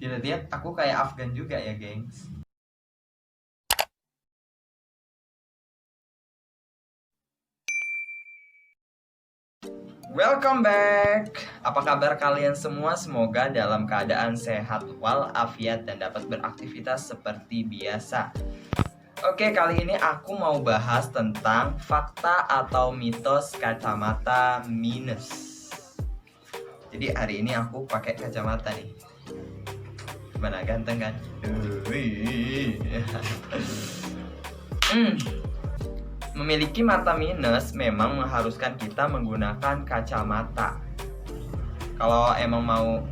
Lihat-lihat aku kayak Afgan juga ya, gengs. Welcome back. Apa kabar kalian semua? Semoga dalam keadaan sehat walafiat dan dapat beraktivitas seperti biasa. Oke, kali ini aku mau bahas tentang fakta atau mitos kacamata minus. Jadi hari ini aku pakai kacamata nih. Gimana, ganteng kan? Memiliki mata minus memang mengharuskan kita menggunakan kacamata. Kalau emang mau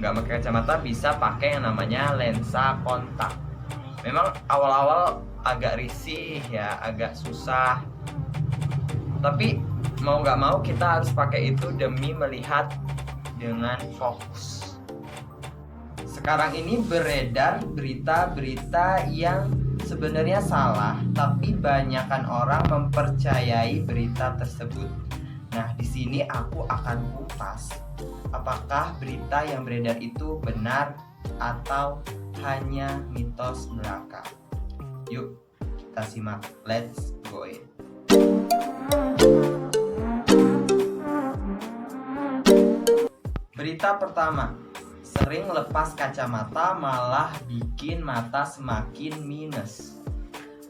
nggak pakai kacamata, bisa pakai yang namanya lensa kontak. Memang awal-awal agak risih ya, agak susah. Tapi mau nggak mau kita harus pakai itu demi melihat dengan fokus. Sekarang ini beredar berita-berita yang sebenarnya salah, tapi banyakkan orang mempercayai berita tersebut. Nah, di sini aku akan kupas apakah berita yang beredar itu benar atau hanya mitos belaka. Yuk, kita simak. Let's go in. Berita pertama, sering lepas kacamata malah bikin mata semakin minus.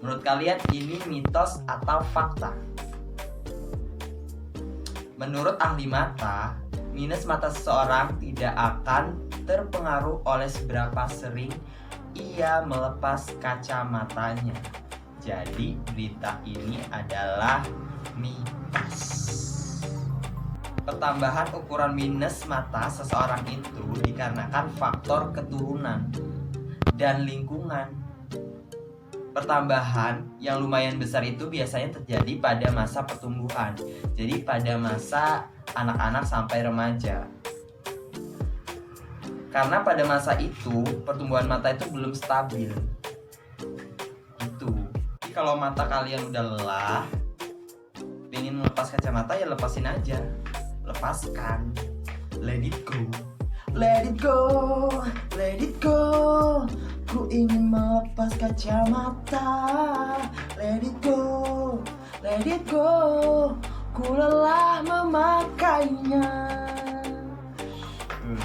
Menurut kalian ini mitos atau fakta? Menurut ahli mata, minus mata seseorang tidak akan terpengaruh oleh seberapa sering ia melepas kacamatanya. Jadi berita ini adalah mitos. Pertambahan ukuran minus mata seseorang itu dikarenakan faktor keturunan dan lingkungan. Pertambahan yang lumayan besar itu biasanya terjadi pada masa pertumbuhan. Jadi pada masa anak-anak sampai remaja. Karena pada masa itu pertumbuhan mata itu belum stabil. Itu. Jadi kalau mata kalian udah lelah, ingin melepas kacamata, ya lepasin aja. Lepaskan. Let it go. Let it go. Let it go. Ku ingin melepas kacamata. Let it go. Let it go. Ku lelah memakainya.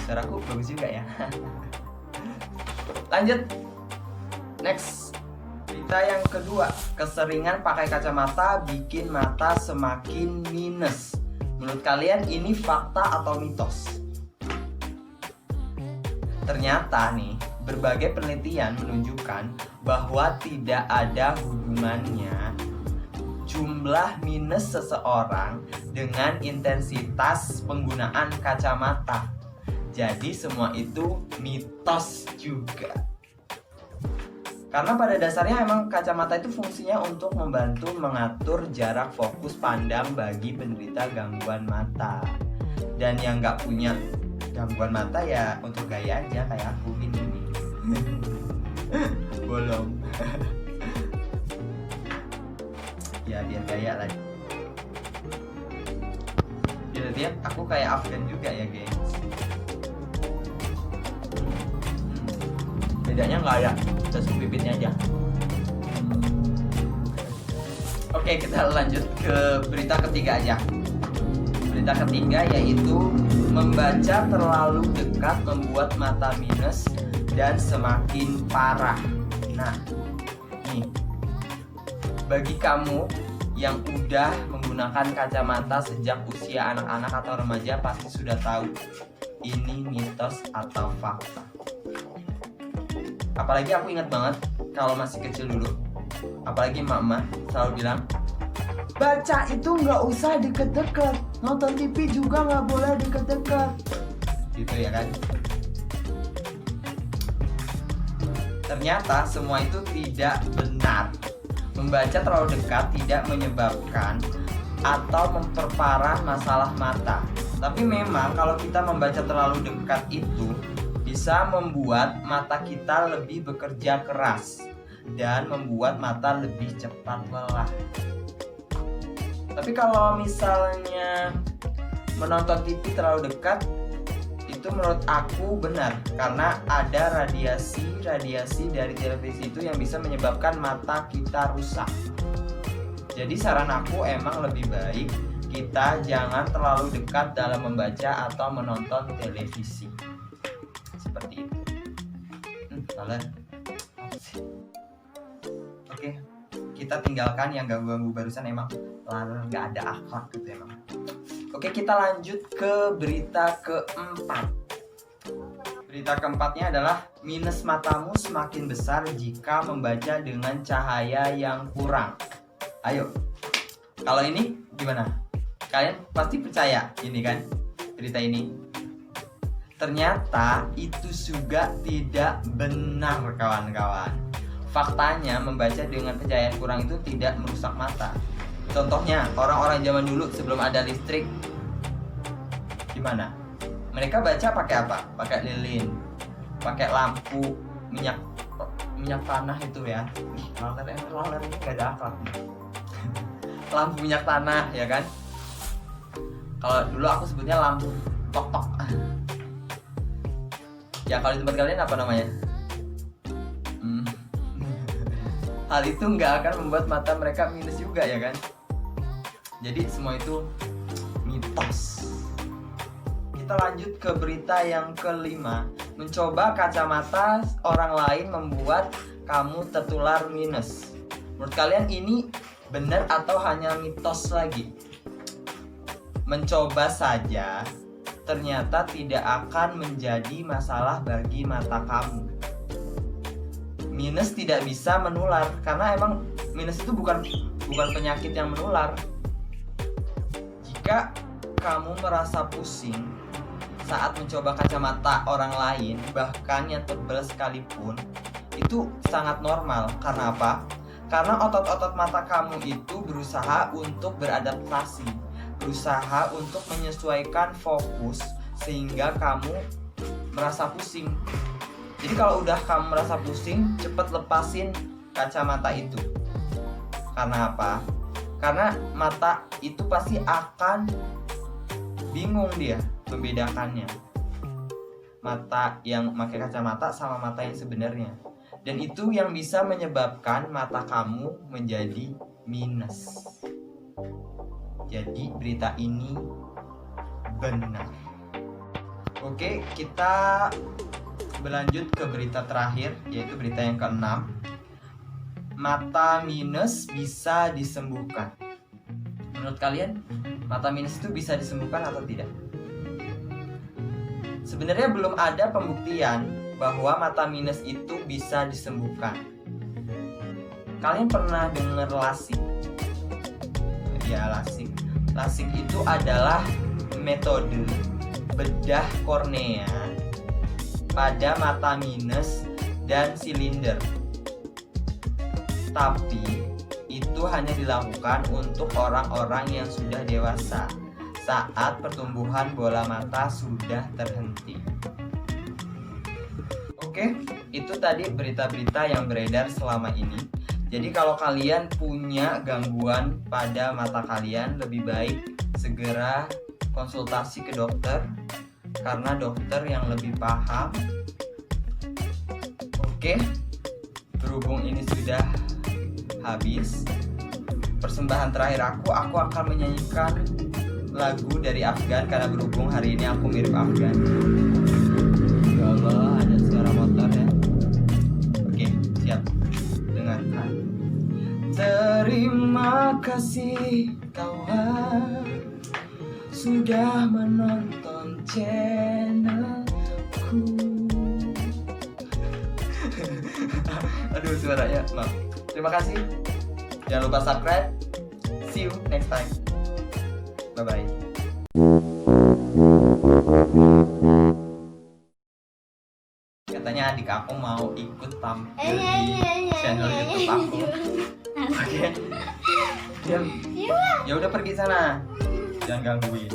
Suaraku bagus juga ya. Lanjut. Next. Berita yang kedua, keseringan pakai kacamata bikin mata semakin minus. Menurut kalian ini fakta atau mitos? Ternyata nih, berbagai penelitian menunjukkan bahwa tidak ada hubungannya jumlah minus seseorang dengan intensitas penggunaan kacamata. Jadi semua itu mitos juga. Karena pada dasarnya emang kacamata itu fungsinya untuk membantu mengatur jarak fokus pandang bagi penderita gangguan mata. Dan yang nggak punya gangguan mata ya untuk gaya aja kayak aku gini nih. Bolong. Ya biar gaya lagi. Lihat aku kayak Afgan juga ya, gengs. Bedanya nggak ada, tusuk bibitnya aja. Oke, kita lanjut ke berita ketiga aja. Berita ketiga yaitu membaca terlalu dekat membuat mata minus dan semakin parah. Nah, nih, bagi kamu yang udah menggunakan kacamata sejak usia anak-anak atau remaja pasti sudah tahu ini mitos atau fakta. Apalagi aku ingat banget kalau masih kecil dulu, apalagi mama selalu bilang, baca itu nggak usah deket-deket, nonton TV juga nggak boleh deket-deket, gitu ya kan. Ternyata semua itu tidak benar. Membaca terlalu dekat tidak menyebabkan atau memperparah masalah mata. Tapi memang kalau kita membaca terlalu dekat itu bisa membuat mata kita lebih bekerja keras dan membuat mata lebih cepat lelah. Tapi kalau misalnya menonton TV terlalu dekat, itu itu menurut aku benar, karena ada radiasi dari televisi itu yang bisa menyebabkan mata kita rusak. Jadi saran aku emang lebih baik kita jangan terlalu dekat dalam membaca atau menonton televisi. Seperti itu. Oke, kita tinggalkan yang ganggu-ganggu barusan, emang nggak ada akhlak gitu emang. Oke, kita lanjut ke berita keempat. Berita keempatnya adalah minus matamu semakin besar jika membaca dengan cahaya yang kurang. Ayo, kalau ini gimana? Kalian pasti percaya ini kan, berita ini. Ternyata itu juga tidak benar kawan-kawan. Faktanya membaca dengan pencahayaan kurang itu tidak merusak mata. Contohnya, orang-orang zaman dulu sebelum ada listrik, gimana? Mereka baca pakai apa? Pakai lilin, pakai lampu minyak tanah itu ya. Laler ini gak ada akhlak. Lampu minyak tanah ya kan? Kalau dulu aku sebutnya lampu tok-tok. Ya kalau di tempat kalian apa namanya? Hal itu nggak akan membuat mata mereka minus juga ya kan? Jadi semua itu mitos. Kita lanjut ke berita yang kelima. Mencoba kacamata orang lain membuat kamu tertular minus. Menurut kalian ini benar atau hanya mitos lagi? Mencoba saja ternyata tidak akan menjadi masalah bagi mata kamu. Minus tidak bisa menular karena emang minus itu bukan penyakit yang menular. Jika kamu merasa pusing saat mencoba kacamata orang lain, bahkan yang tebal sekalipun, itu sangat normal. Karena apa? Karena otot-otot mata kamu itu berusaha untuk beradaptasi, berusaha untuk menyesuaikan fokus sehingga kamu merasa pusing. Jadi kalau udah kamu merasa pusing, cepat lepasin kacamata itu. Karena apa? Karena mata itu pasti akan bingung dia membedakannya. Mata yang pakai kacamata sama mata yang sebenarnya. Dan itu yang bisa menyebabkan mata kamu menjadi minus. Jadi berita ini benar. Oke, kita berlanjut ke berita terakhir, yaitu berita yang keenam. Mata minus bisa disembuhkan. Menurut kalian, mata minus itu bisa disembuhkan atau tidak? Sebenarnya belum ada pembuktian bahwa mata minus itu bisa disembuhkan. Kalian pernah dengar LASIK? Ya, LASIK. LASIK itu adalah metode bedah kornea pada mata minus dan silinder. Tapi itu hanya dilakukan untuk orang-orang yang sudah dewasa saat pertumbuhan bola mata sudah terhenti. Oke, itu tadi berita-berita yang beredar selama ini. Jadi kalau kalian punya gangguan pada mata kalian, lebih baik segera konsultasi ke dokter, karena dokter yang lebih paham. Oke, berhubung ini sudah habis, persembahan terakhir aku akan menyanyikan lagu dari Afgan, karena berhubung hari ini aku mirip Afgan. Ya Allah, ada suara motor ya. Oke, siap. Dengarkan. Terima kasih kawan sudah menonton channelku. Aduh, suaranya, maaf. Terima kasih. Jangan lupa subscribe. See you next time. Bye-bye. Katanya adik aku mau ikut tampil di channel YouTube aku. Oke. Ya udah pergi sana. Jangan gangguin.